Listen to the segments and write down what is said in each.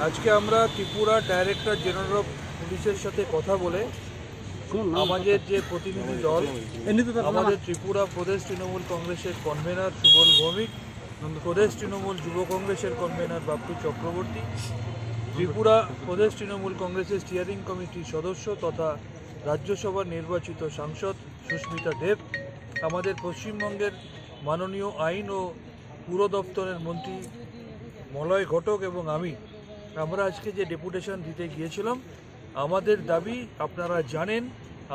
আজকে আমরা Tripura director general of পুলিশের সাথে কথা বলে আমাদের যে প্রতিনিধি দল, আমাদের ত্রিপুরা প্রদেশ তৃণমূল কংগ্রেসের কনভেনার সুবল ভৌমিক, প্রদেশ তৃণমূল যুব কংগ্রেসের কনভেনার বাপ্পি চক্রবর্তী, ত্রিপুরা প্রদেশ তৃণমূল কংগ্রেসের স্টিয়ারিং কমিটির সদস্য তথা রাজ্যসভার নির্বাচিত সাংসদ সুস্মিতা দেব, আমাদের পশ্চিমবঙ্গের মাননীয় আইন ও পুর দপ্তরের মন্ত্রী মলয় ঘটক এবং আমরা আজকে যে ডেপুটেশন দিতে গিয়েছিলাম, আমাদের দাবি আপনারা জানেন,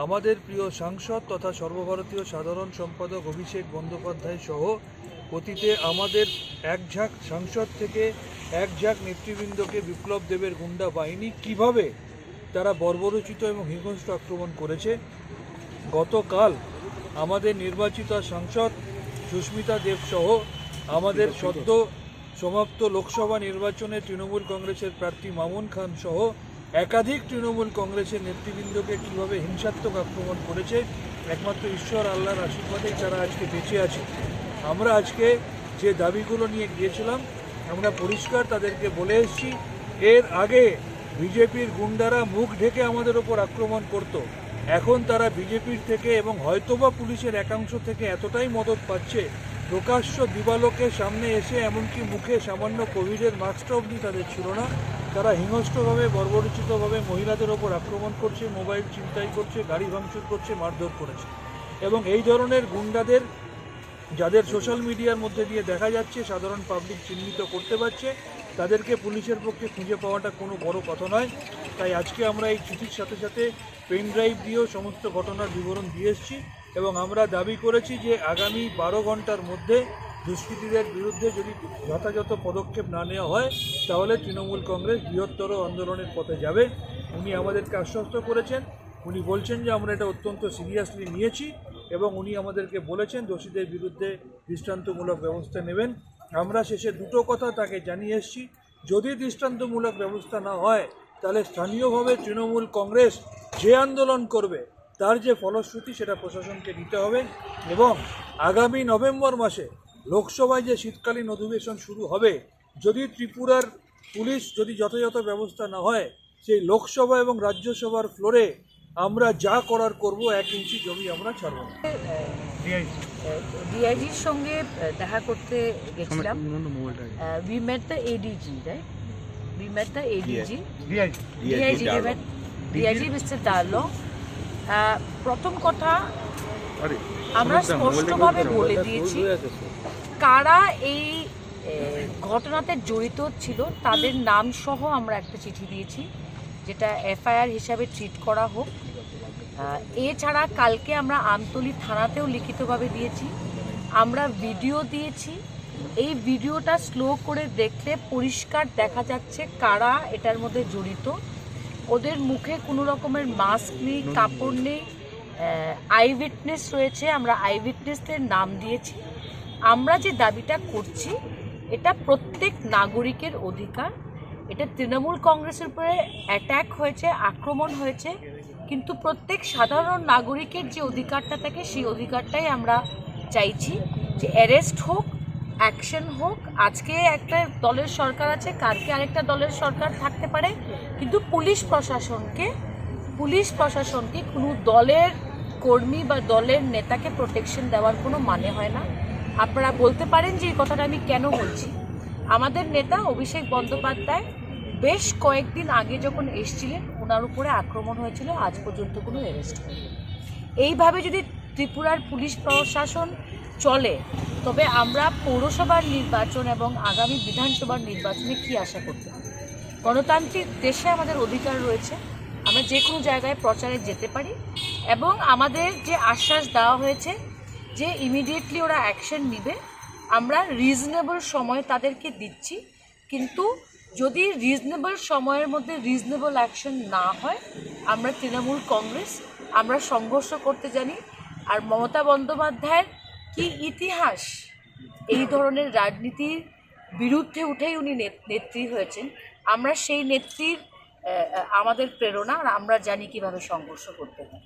আমাদের প্রিয় সাংসদ তথা সর্বভারতীয় সাধারণ সম্পাদক অভিষেক বন্দ্যোপাধ্যায় সহ অতীতে আমাদের এক ঝাঁক সাংসদ থেকে এক ঝাঁক নেতৃবৃন্দকে বিপ্লব দেবের গুন্ডা বাহিনী কিভাবে তারা বর্বরোচিত এবং হিংস্র আক্রমণ করেছে। গতকাল আমাদের নির্বাচিত সাংসদ সুস্মিতা দেব সহ আমাদের সদ্য সমাপ্ত লোকসভা নির্বাচনে তৃণমূল কংগ্রেসের প্রার্থী মামুন খান সহ একাধিক তৃণমূল কংগ্রেসের নেতৃবৃন্দকে কীভাবে হিংসাত্মক আক্রমণ করেছে, একমাত্র ঈশ্বর আল্লাহর আশীর্বাদেই তারা আজকে বেঁচে আছে। আমরা আজকে যে দাবিগুলো নিয়ে গিয়েছিলাম, আমরা পরিষ্কার তাদেরকে বলে এসেছি, এর আগে বিজেপির গুন্ডারা মুখ ঢেকে আমাদের ওপর আক্রমণ করত, এখন তারা বিজেপির থেকে এবং হয়তোবা পুলিশের একাংশ থেকে এতটাই মদত পাচ্ছে, প্রকাশ্য দিবালোকের সামনে এসে এমনকি মুখে সামান্য কোভিডের মাস্কটা অবধি তাদের ছিল না, তারা হিংস্রভাবে বর্বরোচিতভাবে মহিলাদের ওপর আক্রমণ করছে, মোবাইল ছিনতাই করছে, গাড়ি ভাঙচুর করছে, মারধর করেছে। এবং এই ধরনের গুন্ডাদের যাদের সোশ্যাল মিডিয়ার মধ্যে দিয়ে দেখা যাচ্ছে, সাধারণ পাবলিক চিহ্নিত করতে পারছে, তাদেরকে পুলিশের পক্ষে খুঁজে পাওয়াটা কোনো বড় কথা নয়। তাই আজকে আমরা এই চিঠির সাথে সাথে পেন ড্রাইভ দিয়েও সমস্ত ঘটনার বিবরণ দিয়ে এসেছি এবং আমরা দাবি করেছি যে আগামী 12 ঘন্টার মধ্যে দুষ্কৃতীদের বিরুদ্ধে যদি যথাযথ পদক্ষেপ না নেওয়া হয় তাহলে তৃণমূল কংগ্রেস বৃহত্তর আন্দোলনের পথে যাবে। উনি আমাদেরকে আশ্বস্ত করেছেন, উনি বলছেন যে আমরা এটা অত্যন্ত সিরিয়াসলি নিয়েছি এবং উনি আমাদেরকে বলেছেন দোষীদের বিরুদ্ধে দৃষ্টান্তমূলক ব্যবস্থা নেবেন। আমরা শেষে দুটো কথা তাকে জানিয়ে এসেছি, যদি দৃষ্টান্তমূলক ব্যবস্থা না হয় তাহলে স্থানীয়ভাবে তৃণমূল কংগ্রেস যে আন্দোলন করবে তার যে ফলশ্রুতি সেটা প্রশাসনকে নিতে হবে এবং আগামী নভেম্বর মাসে লোকসভায় যে শীতকালীন অধিবেশন শুরু হবে, যদি ত্রিপুরার পুলিশ যদি যথাযথ ব্যবস্থা না হয়, সেই লোকসভা এবং রাজ্যসভার ফ্লোরে আমরা যা করার করব, 1 ইঞ্চি জমি আমরা ছাড়ব না। ডিআইজির সঙ্গে দেখা করতে গেছিলাম। We met the ADG, right? We met the ADG, DIG mister Darlow. প্রথম কথা, আমরা স্পষ্টভাবে বলে দিয়েছি কারা এই ঘটনাতে জড়িত ছিল তাদের নাম সহ আমরা একটা চিঠি দিয়েছি, যেটা এফআইআর হিসাবে ট্রিট করা হোক। এছাড়া কালকে আমরা আমতলী থানাতেও লিখিতভাবে দিয়েছি, আমরা ভিডিও দিয়েছি। এই ভিডিওটা স্লো করে দেখলে পরিষ্কার দেখা যাচ্ছে কারা এটার মধ্যে জড়িত। ওদের মুখে কোনো রকমের মাস্ক নেই, কাপড় নেই, আই উইটনেস রয়েছে, আমরা আই উইটনেসদের নাম দিয়েছি। আমরা যে দাবিটা করছি এটা প্রত্যেক নাগরিকের অধিকার। এটা তৃণমূল কংগ্রেসের উপরে অ্যাট্যাক হয়েছে, আক্রমণ হয়েছে, কিন্তু প্রত্যেক সাধারণ নাগরিকের যে অধিকারটা থাকে সেই অধিকারটাই আমরা চাইছি যে অ্যারেস্ট হোক, অ্যাকশন হোক। আজকে একটা দলের সরকার আছে, কালকে আরেকটা দলের সরকার থাকতে পারে, কিন্তু পুলিশ প্রশাসনকে কোনো দলের কর্মী বা দলের নেতাকে প্রোটেকশন দেওয়ার কোনো মানে হয় না। আপনারা বলতে পারেন যে এই কথাটা আমি কেন বলছি। আমাদের নেতা অভিষেক বন্দ্যোপাধ্যায় বেশ কয়েকদিন আগে যখন এসেছিলেন, ওনার উপরে আক্রমণ হয়েছিল, আজ পর্যন্ত কোনো অ্যারেস্ট হয়নি। এইভাবে যদি ত্রিপুরার পুলিশ প্রশাসন চলে তবে আমরা পৌরসভার নির্বাচন এবং আগামী বিধানসভার নির্বাচনে কি আশা করতে পারি? গণতান্ত্রিক দেশে আমাদের অধিকার রয়েছে, আমরা যে কোনো জায়গায় প্রচারে যেতে পারি এবং আমাদের যে আশ্বাস দেওয়া হয়েছে যে ইমিডিয়েটলি ওরা অ্যাকশন নেবে, আমরা রিজনেবল সময় তাদেরকে দিচ্ছি। কিন্তু যদি রিজনেবল সময়ের মধ্যে রিজনেবল অ্যাকশন না হয়, আমরা তৃণমূল কংগ্রেস আমরা সংঘর্ষ করতে জানি। আর মমতা বন্দ্যোপাধ্যায়ের কি ইতিহাস, এই ধরনের রাজনীতির বিরুদ্ধে উঠেই উনি নেত্রী হয়েছেন। আমরা সেই নেত্রীর আমাদের প্রেরণা, আর আমরা জানি কিভাবে সংঘর্ষ করতে হয়।